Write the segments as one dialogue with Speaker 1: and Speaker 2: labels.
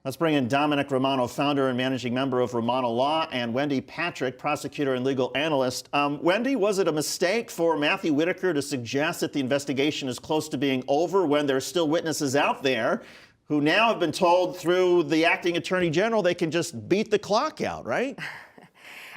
Speaker 1: Let's bring in Dominic Romano, founder and managing member of Romano Law, and Wendy Patrick, prosecutor and legal analyst. Wendy, was it a mistake for Matthew Whitaker to suggest that the investigation is close to being over when there are still witnesses out there who now have been told through the acting attorney general they can just beat the clock out, right?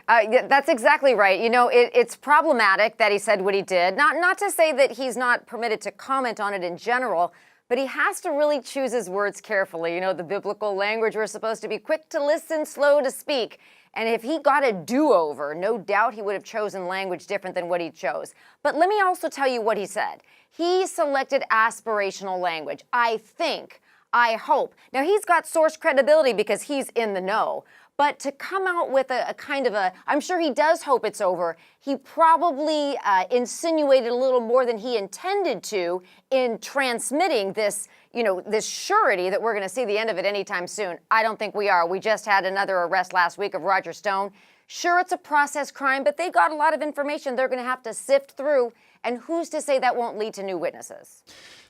Speaker 2: Yeah, that's exactly right. You know, it's problematic that he said what he did. Not to say that he's not permitted to comment on it in general, but he has to really choose his words carefully. You know, the biblical language, we're supposed to be quick to listen, slow to speak. And if he got a do-over, no doubt he would have chosen language different than what he chose. But let me also tell you what he said. He selected aspirational language. I think, I hope. Now, he's got source credibility because he's in the know. But to come out with a kind of I'm sure he does hope it's over. He probably insinuated a little more than he intended to in transmitting this, this surety that we're going to see the end of it anytime soon. I don't think we are. We just had another arrest last week of Roger Stone. Sure, it's a process crime, but they got a lot of information they're going to have to sift through. And who's to say that won't lead to new witnesses?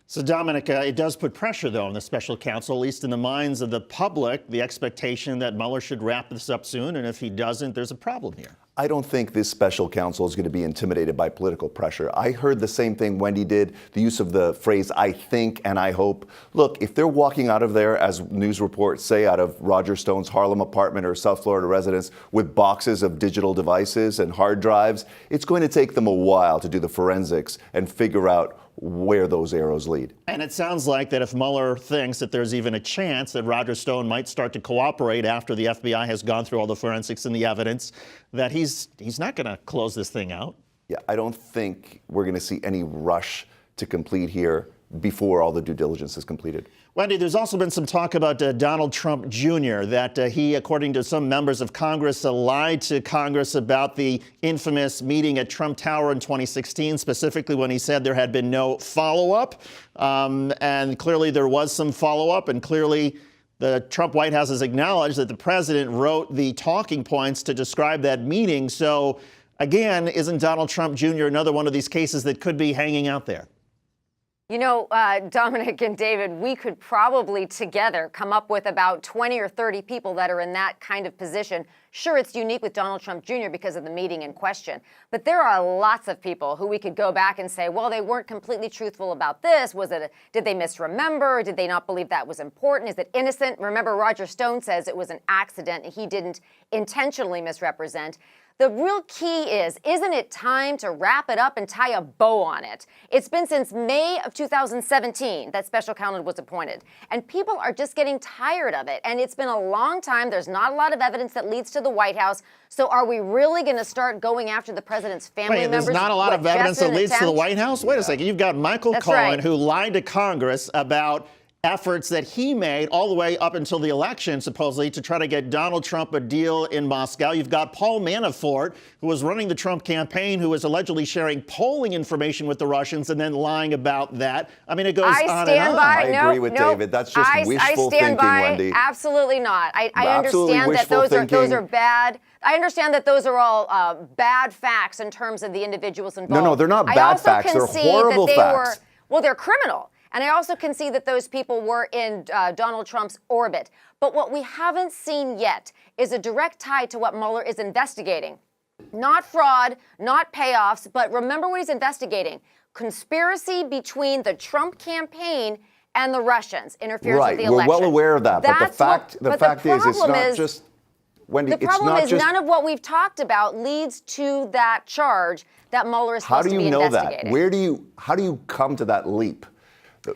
Speaker 1: So, Dominic, it does put pressure, though, on the special counsel, at least in the minds of the public, the expectation that Mueller should wrap this up soon. And if he doesn't, there's a problem here.
Speaker 3: I don't think this special counsel is going to be intimidated by political pressure. I heard the same thing Wendy did, the use of the phrase, I think and I hope. Look, if they're walking out of there, as news reports say, out of Roger Stone's Harlem apartment or South Florida residence with boxes of digital devices and hard drives, it's going to take them a while to do the forensics and figure out where those arrows lead.
Speaker 1: And it sounds like that if Mueller thinks that there's even a chance that Roger Stone might start to cooperate after the FBI has gone through all the forensics and the evidence, that he's not going to close this thing out.
Speaker 3: Yeah, I don't think we're going to see any rush to complete here before all the due diligence is completed.
Speaker 1: Wendy, there's also been some talk about Donald Trump Jr., that he, according to some members of Congress, lied to Congress about the infamous meeting at Trump Tower in 2016, specifically when he said there had been no follow-up. And clearly there was some follow-up, and clearly the Trump White House has acknowledged that the president wrote the talking points to describe that meeting. So, again, isn't Donald Trump Jr. another one of these cases that could be hanging out there?
Speaker 2: You know, Dominic and David, we could probably together come up with about 20 or 30 people that are in that kind of position. Sure, it's unique with Donald Trump Jr. because of the meeting in question, but there are lots of people who we could go back and say, well, they weren't completely truthful about this. Did they misremember? Did they not believe that was important? Is it innocent? Remember, Roger Stone says it was an accident and he didn't intentionally misrepresent. The real key is, isn't it time to wrap it up and tie a bow on it? It's been since May of 2017 that special counsel was appointed, and people are just getting tired of it. And it's been a long time. There's not a lot of evidence that leads to the White House. So are we really going to start going after the president's family members?
Speaker 1: There's not a lot of evidence that leads to the White House? Wait a second. You've got Michael Cohen, who lied to Congress about efforts that he made all the way up until the election, supposedly, to try to get Donald Trump a deal in Moscow. You've got Paul Manafort, who was running the Trump campaign, who was allegedly sharing polling information with the Russians and then lying about that. I mean, it goes on and on.
Speaker 3: I agree with David. That's just wishful thinking, Wendy.
Speaker 2: Absolutely not. I understand that those are bad. I understand that those are all bad facts in terms of the individuals involved.
Speaker 3: No, they're not bad facts. They're horrible facts.
Speaker 2: Well, they're criminal. And I also can see that those people were in Donald Trump's orbit. But what we haven't seen yet is a direct tie to what Mueller is investigating. Not fraud, not payoffs, but remember what he's investigating. Conspiracy between the Trump campaign and the Russians, interference with the election.
Speaker 3: Right, we're well aware of that. But the fact is, it's not just, Wendy,
Speaker 2: the problem is none of what we've talked about leads to that charge that Mueller is supposed to be investigating.
Speaker 3: How do you know that? How do you come to that leap?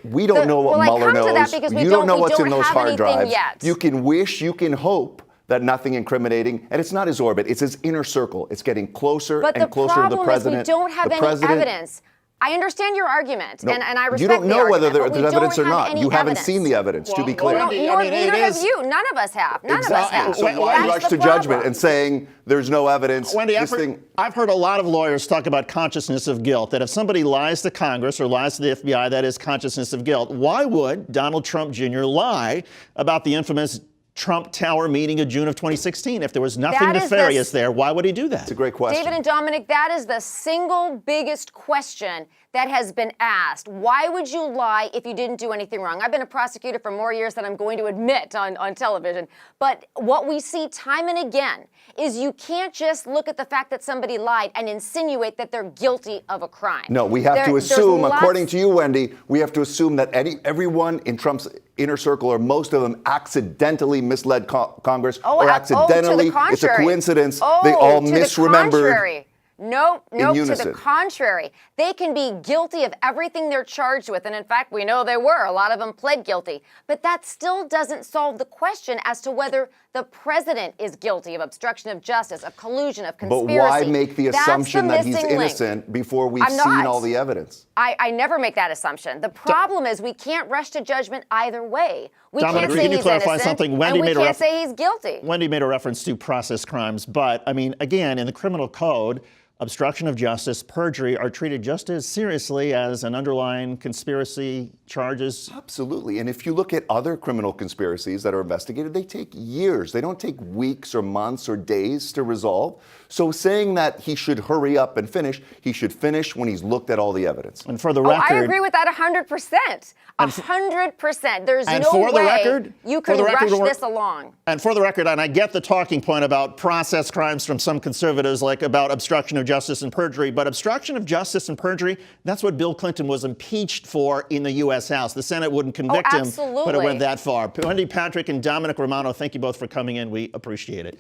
Speaker 3: We don't know what Mueller knows. You don't know what's in those hard drives. You can wish, you can hope that nothing incriminating, and it's not his orbit, it's his inner circle. It's getting closer and closer to the president.
Speaker 2: But the problem is we don't have any evidence. I understand your argument, and I respect the argument.
Speaker 3: You don't know whether there's evidence or not. You haven't seen the evidence, to be clear.
Speaker 2: Neither have you. None of us have. None of us have.
Speaker 3: So why rush to judgment and saying there's no evidence?
Speaker 1: Wendy, I've heard a lot of lawyers talk about consciousness of guilt, that if somebody lies to Congress or lies to the FBI, that is consciousness of guilt. Why would Donald Trump Jr. lie about the infamous Trump Tower meeting in June of 2016? If there was nothing nefarious there, why would he do that?
Speaker 3: It's a great question.
Speaker 2: David and Dominic, that is the single biggest question that has been asked, why would you lie if you didn't do anything wrong? I've been a prosecutor for more years than I'm going to admit on television. But what we see time and again is you can't just look at the fact that somebody lied and insinuate that they're guilty of a crime.
Speaker 3: No, we have to assume, according to you, Wendy, we have to assume that everyone in Trump's inner circle, or most of them, accidentally misled Congress, or accidentally, it's a coincidence, they all misremembered.
Speaker 2: Nope, to the contrary. They can be guilty of everything they're charged with. And in fact, we know they were. A lot of them pled guilty. But that still doesn't solve the question as to whether the president is guilty of obstruction of justice, of collusion, of conspiracy.
Speaker 3: But why make the assumption that he's innocent before we've seen all the evidence?
Speaker 2: I never make that assumption. The problem is we can't rush to judgment either way. We
Speaker 1: Dominic,
Speaker 2: can't say
Speaker 1: can you
Speaker 2: he's
Speaker 1: clarify
Speaker 2: innocent,
Speaker 1: something? Wendy
Speaker 2: and we
Speaker 1: made
Speaker 2: can't say he's guilty.
Speaker 1: Wendy made a reference to process crimes, but I mean, again, in the criminal code, obstruction of justice, perjury are treated just as seriously as an underlying conspiracy charges.
Speaker 3: Absolutely. And if you look at other criminal conspiracies that are investigated, they take years. They don't take weeks or months or days to resolve. So saying that he should hurry up and finish, he should finish when he's looked at all the evidence.
Speaker 1: And for the record,
Speaker 2: I agree with that 100%. 100%. There's no way you can rush this along.
Speaker 1: And for the record, and I get the talking point about process crimes from some conservatives, like about obstruction of justice and perjury, but obstruction of justice and perjury, that's what Bill Clinton was impeached for in the U.S. House. The Senate wouldn't convict him, but it went that far. Wendy Patrick and Dominic Romano, thank you both for coming in. We appreciate it.